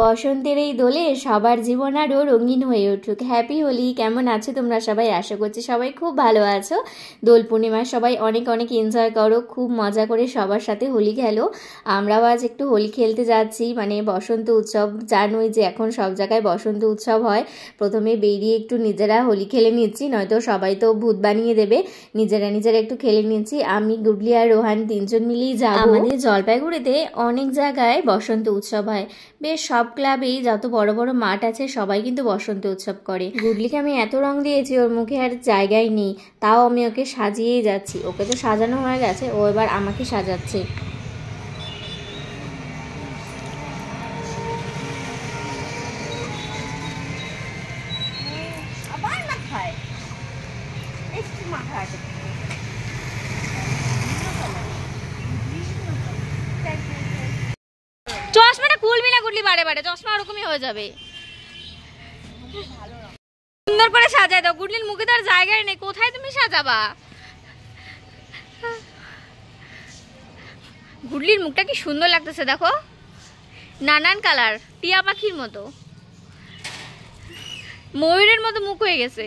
বসন্তের এই দোলে সবার জীবন আরও রঙিন হয়ে উঠুক। হ্যাপি হোলি। কেমন আছো তোমরা সবাই? আশা করছি সবাই খুব ভালো আছো। দোল পূর্ণিমায় সবাই অনেক অনেক এনজয় করো, খুব মজা করে সবার সাথে হোলি খেলো। আমরাও আজ একটু হোলি খেলতে যাচ্ছি, মানে বসন্ত উৎসব। জানোই যে এখন সব জায়গায় বসন্ত উৎসব হয়। প্রথমে বেরিয়ে একটু নিজেরা হোলি খেলে নিচ্ছি, নয়তো সবাই তো ভূত বানিয়ে দেবে। নিজেরা নিজেরা একটু খেলে নিচ্ছি। আমি, গুডলি আর রোহান তিনজন মিলেই যাব। আমাদের জলপাইগুড়িতে অনেক জায়গায় বসন্ত উৎসব হয়। বেশ সব ক্লাবেই যত বড় বড় মাঠ আছে সবাই কিন্তু বসন্ত উৎসব করে। গুডলিকে আমি এত রং দিয়েছি, ওর মুখে আর জায়গায় নেই, তাও আমি ওকে সাজিয়েই যাচ্ছি। ওকে তো সাজানো হয়ে গেছে, ও এবার আমাকে সাজাচ্ছে। চশমাটা খুলবি না গুডলি, বারে বারে চশমা ওরকমই হয়ে যাবে। সুন্দর করে সাজাই দাও। গুডলির মুখে তো আর জায়গায় নেই, কোথায় তুমি সাজাবা? গুডলির মুখটা কি সুন্দর লাগতেছে দেখো, নানান কালার, টিয়া পাখির মতো, ময়ূরের মতো মুখ হয়ে গেছে।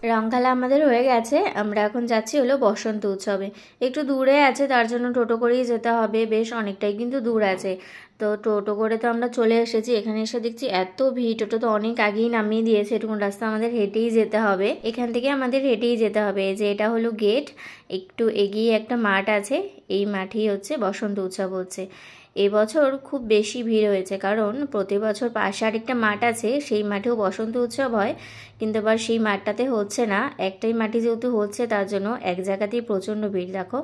রং খেলা আমাদের হয়ে গেছে। আমরা এখন যাচ্ছি হলো বসন্ত উৎসবে। একটু দূরে আছে, তার জন্য টোটো করেই যেতে হবে। বেশ অনেকটাই কিন্তু দূর আছে, তো টোটো করে তো আমরা চলে এসেছি। এখানে এসে দেখছি এত ভিড়, টোটো তো অনেক আগেই নামিয়ে দিয়েছে। এটুকুন রাস্তা আমাদের হেঁটেই যেতে হবে, এখান থেকে আমাদের হেঁটেই যেতে হবে। যে এটা হলো গেট, একটু এগিয়ে একটা মাঠ আছে, এই মাঠেই হচ্ছে বসন্ত উৎসব হচ্ছে। এবছর খুব বেশি ভিড় হয়েছে, কারণ প্রতি বছর পাশে আরেকটা মাঠ আছে, সেই মাঠেও বসন্ত উৎসব হয়, কিন্তু এবার সেই মাঠটাতে হচ্ছে না। একটাই মাঠে যেহেতু হচ্ছে, তার জন্য এক জায়গাতেই প্রচণ্ড ভিড়। দেখো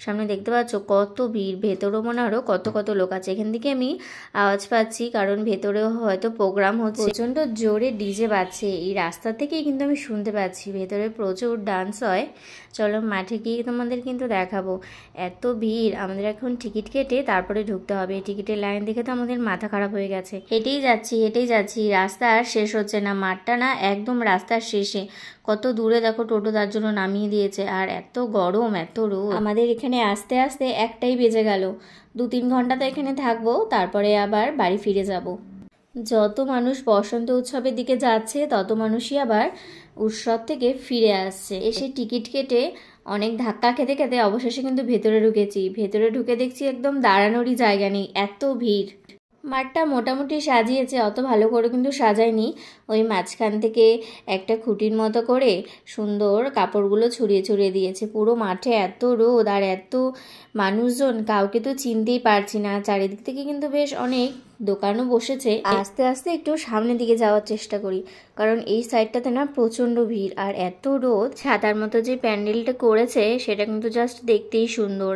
সামনে দেখতে পাচ্ছ কত ভিড়, ভেতরেও মনে আরও কত কত লোক আছে। এখান থেকে আমি আওয়াজ পাচ্ছি, কারণ ভেতরেও হয়তো প্রোগ্রাম হচ্ছে। প্রচণ্ড জোরে ডিজে বাজছে, এই রাস্তা থেকেই কিন্তু আমি শুনতে পাচ্ছি। ভেতরে প্রচুর ডান্স হয়। চলো মাঠে গিয়ে তোমাদের কিন্তু দেখাবো। এত ভিড়, আমাদের এখন টিকিট কেটে তারপরে ঢুকতে হবে। টিকিটের লাইন দেখে তো আমাদের মাথা খারাপ হয়ে গেছে। হেঁটেই যাচ্ছি, রাস্তা আর শেষ হচ্ছে না। মাঠটা না একদম রাস্তার শেষে, কত দূরে দেখো টোটো তার জন্য নামিয়ে দিয়েছে। আর এত গরম, এত রোদ, আমাদের এখানে আস্তে আস্তে একটাই বেজে গেল। 2-3 ঘন্টা তো এখানে থাকবো, তারপরে আবার বাড়ি ফিরে যাব। যত মানুষ বসন্ত উৎসবের দিকে যাচ্ছে, তত মানুষই আবার উৎসব থেকে ফিরে আসছে। এসে টিকিট কেটে অনেক ধাক্কা খেতে খেতে অবশেষে কিন্তু ভেতরে ঢুকেছি। ভেতরে ঢুকে দেখছি একদম দাঁড়ানোরই জায়গা নেই, এত ভিড়। মাঠটা মোটামুটি সাজিয়েছে, অত ভালো করে কিন্তু সাজায়নি। ওই মাঝখান থেকে একটা খুঁটির মতো করে সুন্দর কাপড়গুলো ছড়িয়ে ছড়িয়ে দিয়েছে। পুরো মাঠে এত রোদ আর এত মানুষজন, কাউকে তো চিনতেই পারছি না। চারিদিক থেকে কিন্তু বেশ অনেক দোকানও বসেছে। আস্তে আস্তে একটু সামনের দিকে যাওয়ার চেষ্টা করি, কারণ এই সাইডটাতে না প্রচণ্ড ভিড় আর এত রোদ। ছাতার মতো যে প্যান্ডেলটা করেছে সেটা কিন্তু জাস্ট দেখতেই সুন্দর,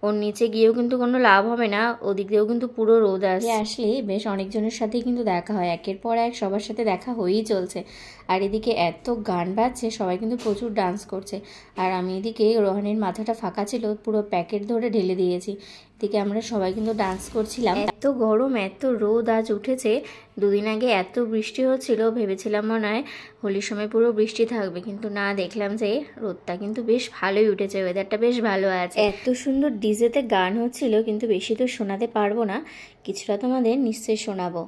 ওর নিচে গিয়েও কিন্তু কোনো লাভ হবে না, ওদিক দিয়েও কিন্তু পুরো রোদ আসলে বেশ অনেকজনের সাথেই কিন্তু দেখা হয়। একের পর এক সবার সাথে দেখা হয়েই চলছে। আর এদিকে এত গান বাজছে, সবাই কিন্তু প্রচুর ডান্স করছে। আর আমি এদিকে রোহানের মাথাটা ফাঁকা ছিল, পুরো প্যাকেট ধরে ঢেলে দিয়েছি। এদিকে আমরা সবাই কিন্তু ডান্স করছিলাম। এত গরম, এত রোদ আজ উঠেছে। 2 দিন আগে এত বৃষ্টি হচ্ছিল, ভেবেছিলাম মনে হয় হোলির সময় পুরো বৃষ্টি থাকবে, কিন্তু না, দেখলাম যে রোদটা কিন্তু বেশ ভালোই উঠেছে, ওয়েদারটা বেশ ভালো আছে। এত সুন্দর ডিজেতে গান হচ্ছিল, কিন্তু বেশি তো শোনাতে পারবো না, কিছুটা তোমাদের নিশ্চয়ই শোনাবো।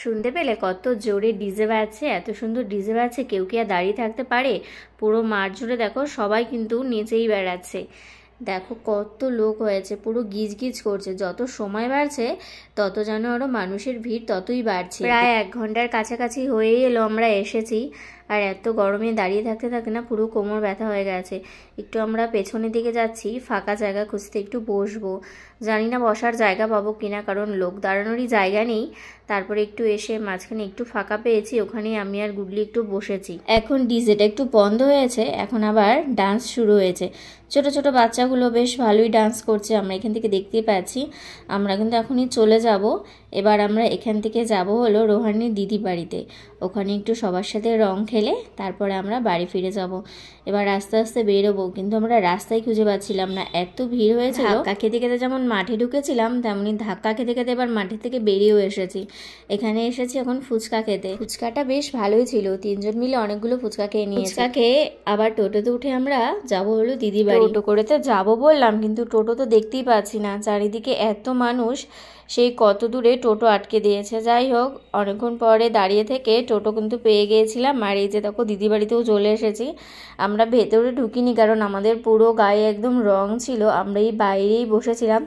শুনতে পেলে কত জোরে ডিজে বাজছে, এত সুন্দর ডিজে বাজছে, কেউ কি আর দাঁড়িয়ে থাকতে পারে? পুরো মাঠ জুড়ে দেখো সবাই কিন্তু নেচেই বেড়াচ্ছে। দেখো কত লোক হয়েছে, পুরো গিজ গিজ করছে। যত সময় বাড়ছে তত যেন আরো মানুষের ভিড় ততই বাড়ছে। প্রায় 1 ঘন্টার কাছাকাছি হয়ে এলো আমরা এসেছি। আর এত গরমে দাঁড়িয়ে থাকতে থাকতে না পুরো কোমর ব্যথা হয়ে গেছে। একটু আমরা পেছনের দিকে যাচ্ছি, ফাঁকা জায়গা খুঁজতে, একটু বসবো। জানি না বসার জায়গা পাবো কিনা, কারণ লোক দাঁড়ানোরই জায়গা নেই। তারপরে একটু এসে মাঝখানে একটু ফাঁকা পেয়েছি, ওখানে আমি আর গুডলি একটু বসেছি। এখন ডিজেটা একটু বন্ধ হয়েছে, এখন আবার ডান্স শুরু হয়েছে। ছোট ছোট বাচ্চাগুলো বেশ ভালোই ডান্স করছে, আমরা এখান থেকে দেখতেই পাচ্ছি। আমরা কিন্তু এখনই চলে যাব। এবার আমরা এখান থেকে যাব হলো রোহানির দিদি বাড়িতে, ওখানে একটু সবার সাথে রং খেলে তারপরে আমরা বাড়ি ফিরে যাব। এবার আস্তে আস্তে বেরোবো, কিন্তু আমরা রাস্তায় খুঁজে পাচ্ছিলাম না, এত ভিড় হয়েছিল। ধাক্কা খেতে খেতে যেমন মাঠে ঢুকেছিলাম, তেমনি ধাক্কা খেতে খেতে এবার মাঠে থেকে বেরিয়েও এসেছি। এখানে এসেছি এখন ফুচকা খেতে। ফুচকাটা বেশ ভালোই ছিল, 3 জন মিলে অনেকগুলো ফুচকা খেয়ে নিয়েছি। ফুচকা খেয়ে আবার টোটোতে উঠে আমরা যাব হলো দিদি বাড়ি। টোটো করে তো যাবো বললাম, কিন্তু টোটো তো দেখতেই পাচ্ছি না, চারিদিকে এত মানুষ, সেই কত দূরে টোটো আটকে দিয়েছে। যাই হোক, অনেকক্ষণ পরে দাঁড়িয়ে থেকে টোটো কিন্তু পেয়ে গিয়েছিলাম। আর এই যে দেখো দিদি বাড়িতেও চলে এসেছি। আমরা ভেতরে ঢুকিনি, কারণ আমাদের পুরো গায়ে একদম রং ছিল, আমরা এই বাইরেই বসেছিলাম,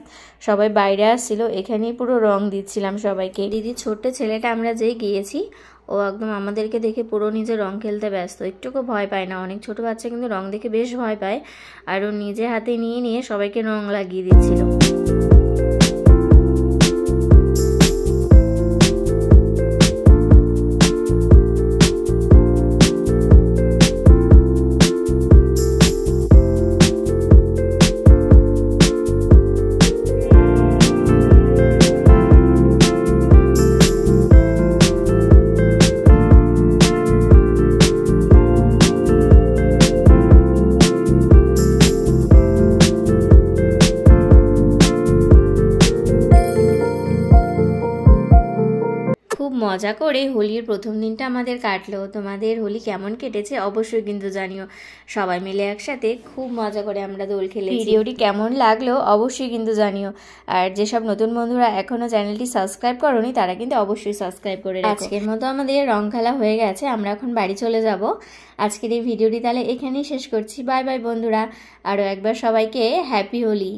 সবাই বাইরে আসছিল, এখানেই পুরো রং দিচ্ছিলাম সবাইকে। দিদির ছোট্ট ছেলেটা আমরা যেই গিয়েছি, ও একদম আমাদেরকে দেখে পুরো নিজে রং খেলতে ব্যস্ত, একটুকু ভয় পায় না। অনেক ছোট বাচ্চা কিন্তু রং দেখে বেশ ভয় পায়, আর ও নিজে হাতে নিয়ে নিয়ে সবাইকে রং লাগিয়ে দিচ্ছিল। খুব মজা করে হোলির প্রথম দিনটা আমাদের কাটলো। তোমাদের হোলি কেমন কেটেছে অবশ্যই কিন্তু জানিও। সবাই মিলে একসাথে খুব মজা করে আমরা দোল খেলেছি। ভিডিওটি কেমন লাগলো অবশ্যই কিন্তু জানিও। আর যেসব নতুন বন্ধুরা এখনো চ্যানেলটি সাবস্ক্রাইব করোনি, তারা কিন্তু অবশ্যই সাবস্ক্রাইব করে রাখো। আজকের মতো আমাদের রং খেলা হয়ে গেছে, আমরা এখন বাড়ি চলে যাব। আজকের এই ভিডিওটি তাহলে এখানেই শেষ করছি। বাই বাই বন্ধুরা, আরও একবার সবাইকে হ্যাপি হোলি।